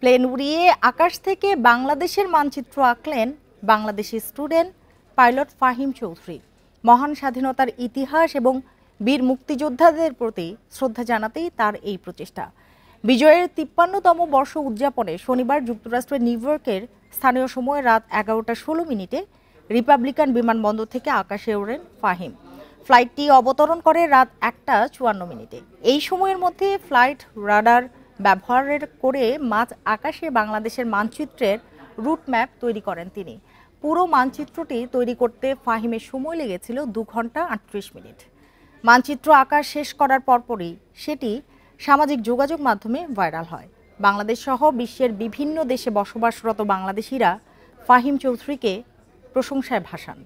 Plane উড়িয়ে আকাশ থেকে বাংলাদেশের মানচিত্র আঁকলেন বাংলাদেশি স্টুডেন্ট পাইলট ফাহিম চৌধুরী। মহান স্বাধীনতার ইতিহাস এবং বীর মুক্তিযোদ্ধাদের প্রতি শ্রদ্ধা জানাতেই তার এই প্রচেষ্টা। বিজয়ের ৫৩তম বর্ষ উদযাপনে শনিবার যুক্তরাষ্ট্রের নিউ ইয়র্কের স্থানীয় সময় রাত ১১টা ১৬ মিনিটে রিপাবলিকান বিমানবন্দর থেকে আকাশে ওড়েন ফাহিম। ফ্লাইটটি অবতরণ করে রাত ১টা ৫৪ মিনিটে। এই সময়ের মধ্যে ফ্লাইট রাডার ব্যবহার করে মাঝ আকাশে বাংলাদেশের মানচিত্রের রুট ম্যাপ তৈরি করেন তিনি। পুরো মানচিত্রটি তৈরি করতে ফাহিমের সময় লেগেছিল ২ ঘন্টা ৩৮ মিনিট। মানচিত্র আঁকা শেষ করার পরপরই সেটি সামাজিক যোগাযোগ মাধ্যমে ভাইরাল হয়। বাংলাদেশ সহ বিশ্বের বিভিন্ন দেশে বসবাসরত বাংলাদেশিরা ফাহিম চৌধুরীকে প্রশংসায় ভাসান।